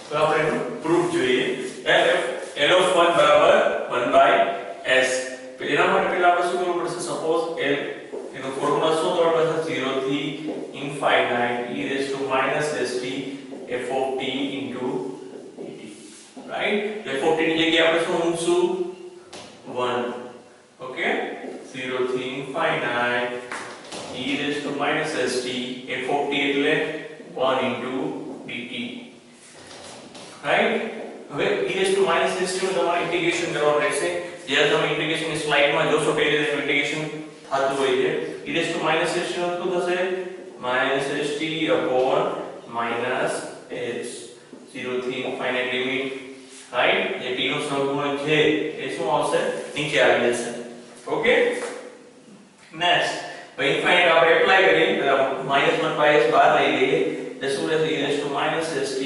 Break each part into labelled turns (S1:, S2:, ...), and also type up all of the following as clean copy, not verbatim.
S1: તો આપણે એનું પ્રૂફ જોઈએ L of 1 બરાબર 1/s એના માટે પહેલા આપણે શું કરવું પડશે સપોઝ L એનો ફોર્મ્યુલા શું તો આપણે 0 થી infinite e raised to minus st f of t into dt right f of t ની જગ્યાએ આપણે શું મૂકશું 1 ઓકે 0 થી infinite e raised to minus st f of t એટલે 1 into dt રાઈટ હવે e raised to minus st નું તમારે ઇન્ટિગ્રેશન કરવાનું રહેશે જ્યારે તમે ઇન્ટિગ્રેશન ની સ્લાઇડમાં જોશો કે ઇન્ટિગ્રેશન થતું હોય છે e raised to minus st નું શું થશે minus st upon minus h 0 થી infinite લિમિટ રાઈટ જે t નો સહગુણક છે એ શું આવશે નીચે આવી જશે ઓકે નેક્સ્ટ હવે ઇન્ફાઇનાઇટ આપણે એપ્લાય કરીએ -1/s બહાર લઈ લઈએ તો શું રહેશે e raised to minus st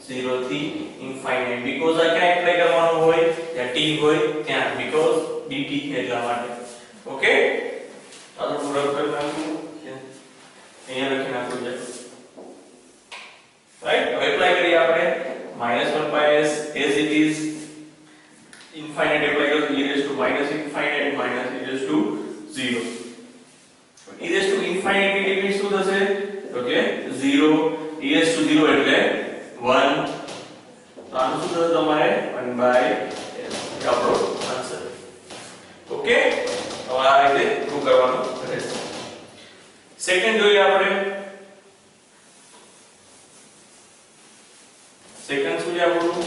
S1: 0 થી infinite because આ ક્યાં એપ્લાય કરવાનું હોય ત્યાં t હોય ત્યાં because dt એટલા માટે ઓકે ચાલો પૂરા કરી નાખું અહીંયા લખી નાખું છે રાઈટ હવે એપ્લાય કરીએ આપણે -1/s as it is infinite apply करो e raised to minus infinite minus e raised to 0 e raised to infinite ની લિમિટ શું થશે ઓકે 0 e raised to 0 એટલે 1 તો આનું શું થશે તમારે 1/s એ આપણો આન્સર ઓકે હવે આ રીતે પ્રૂવ કરવાનું રહેશે સેકન્ડ જોઈએ આપણે સેકન્ડ શું છે આપણું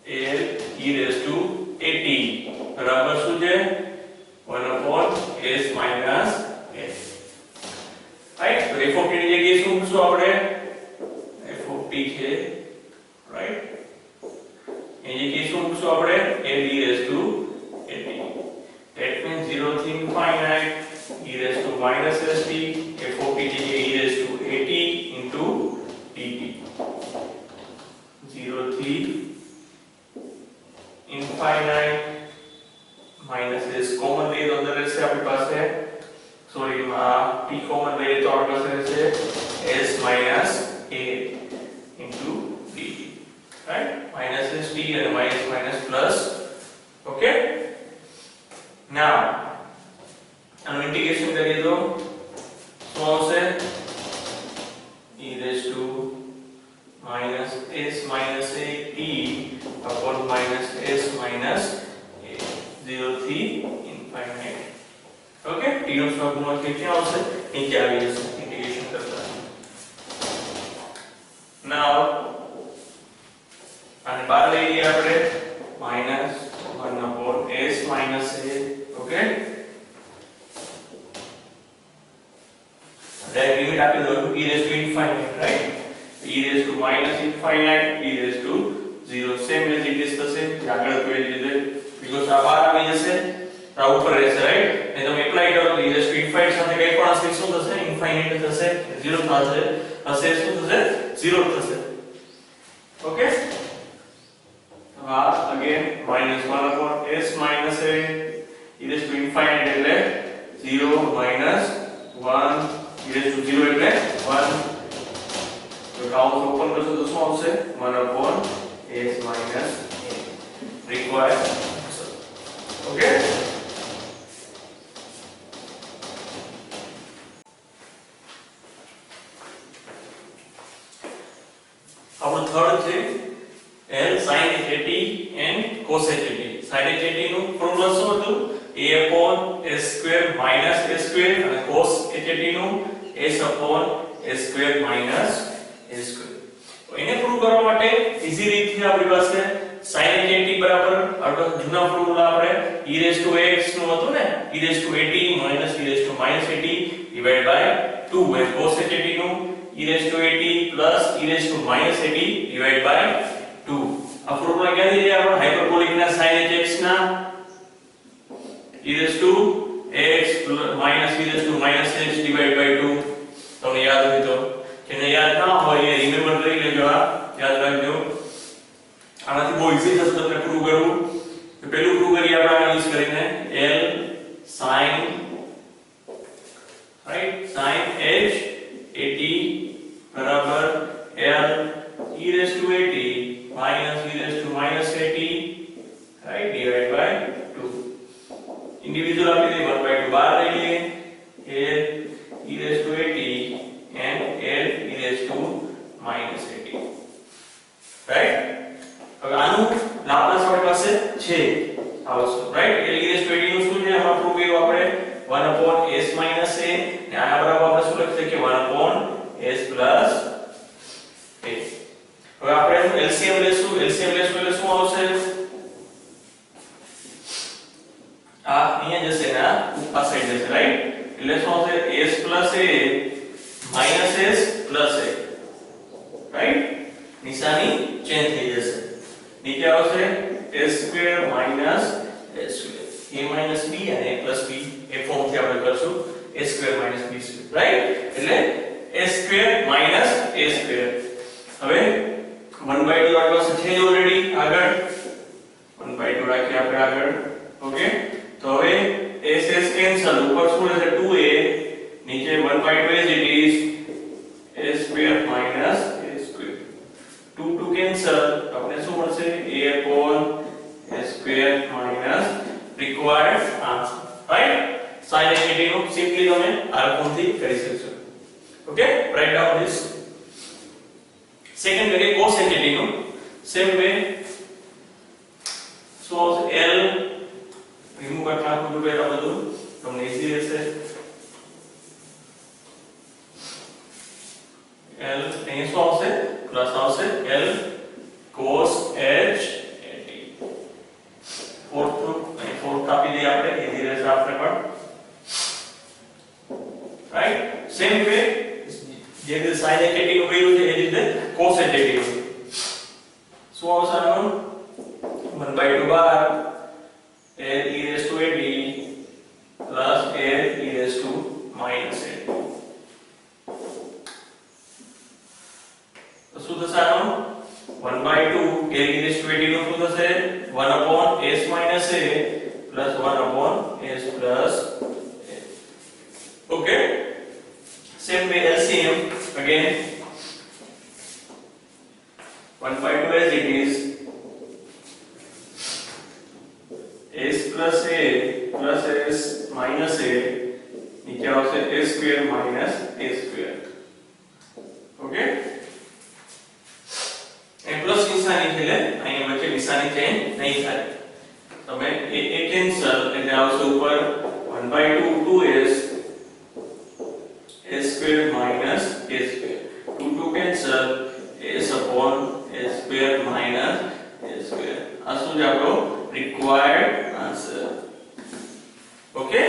S1: a e raised to at બરાબર શું છે 1/s minus s રાઈટ તો f of t ની જગ્યાએ શું મૂકશું આપણે f of t છે રાઈટ એની જગ્યાએ શું મૂકશું આપણે a e raised to at that means 0 થી infinite e raised to minus st f of t જગ્યાએ e raised to at into dt 0 થી infinite minus s common લઈએ તો અંદર રહેશે આપણી પાસે સોરી માં t common લઈએ તો આપણી પાસે રહેશે s minus a into dt right minus st and minus minus plus okay now આનું ઇન્ટિગ્રેશન કરીએ તો શું આવશે e raised to minus s minus a t upon minus s minus a 0 થી infinite ઓકે t નો સહગુણક ક્યાં આવશે નીચે આવી જશે ઇન્ટિગ્રેશન કરતા નાઉ અને બહાર લઈ લઈએ આપણે -1/s minus a okay that limit આપી દો e raised to infinite right e raised to minus infinite e raised to 0 same as it is થશે આગળ તો એ રીતે because આ બહાર આવી જશે આ ઉપર રહેશે રાઈટ ને તમે એપ્લાય કરો તો e raised to infinite સાથે કંઈ પણ હશે શું થશે infinite થશે 0 થશે હશે શું થશે 0 થશે ઓકે આ again -1/s minus a e raised to infinite એટલે 0 minus 1 e raised to 0 એટલે 1 તો કાઉન્ટ ઓપન કરશો તો શું આવશે 1/s minus a required answer okay આપણું થર્ડ છે L sin h at and cos h at sin h at નું ફોર્મ્યુલા શું હતું a upon s square minus s square અને cos h at નું s upon s square minus s square તો એને prove કરવા માટે ઈઝી રીતથી આપણી પાસે sin h at બરાબર આપણો જૂના ફોર્મ્યુલા આપણે e raised to x નું હતું ને e raised to at minus e raised to minus at divided by 2 and cos h at નું e raised to at plus e raised to minus at divided by 2 આ formula ક્યાંથી છે આપણો hyperbolic ના sin hx ના e raised to x minus e raised to minus h divided by 2 તમને યાદ હોય તો જેને યાદ ના હોય એ રિમેમ્બર કરી લેજો આ યાદ રાખજો આનાથી બહુ ઈઝી થશે તમને પ્રૂવ કરવું તો પહેલું પ્રૂવ કરીએ આપણે આ યુઝ કરીને L sin right sin h at બરાબર l e raised to at minus e raised to minus at, right, divided by 2. Individual આપી દે 1/2 બહાર લઈ લઈએ, l e raised to at and l e raised to minus at, right. હવે આનું Laplace આપણી પાસે છે આ વસ્તુ, right. l e raised to at નું શું છે આપણે પ્રૂવ કર્યું આપણે 1/s - a ને આના બરાબર આપણે શું લખી શકીએ 1/s plus a. હવે આપણે એનું LCM લેશું એટલે શું આવશે આ અહીંયા જશે ને આ સાઈડ જશે, રાઈટ. એટલે શું આવશે s plus a minus s plus a, right. નિશાની ચેન્જ થઈ જશે, નીચે આવશે s square minus s square, a minus b અને a plus b A form થી આપણે કરશું a square minus b square, right. એટલે a square minus a square. હવે 1/2 આપણી પાસે છે ઓલરેડી, આગળ 1/2 રાખીએ આપણે આગળ, ઓકે. તો હવે s s કેન્સલ, ઉપર શું રહેશે 2a, નીચે 1/2 as it is a square minus a square, 2 cancel, આપણે શું મળશે a upon a square minus required answer, right. sin at નું સિમ્પલી તમે આ ફોર્મથી કરી શકશો, okay. Write down this. Second કરીએ cos at નું સેમ વે. સો l રિમૂવ કરી નાખું છું પહેલા બધું, તમને ઈઝી રહેશે. l અહીં શું આવશે પ્લસ આવશે l cos h at. Fourth આપી દઈએ આપણે, ઈઝી રહેશે આપણે પણ, રાઈટ. સેમ વે જે રીતે sin at નું કર્યું છે એ રીતે cos at નું શું આવશે આનું 1/2 બાર l e raised to at plus l e raised to minus at. તો શું થશે આનું 1/2 l e raised to at નું શું થશે 1/s minus a plus 1/s plus a, okay. Same way LCM again 1/2 as it is s plus a plus s minus a, નીચે આવશે a square minus a square, okay. A plus નિશાની છે એટલે અહીંયા વચ્ચે નિશાની ચેન્જ નહીં થાય, તમે એ કેન્સલ એટલે આવશે ઉપર 1/2 2s a square minus a square, 2 cancel, s upon a square minus a square. આ શું છે આપણો required answer, okay.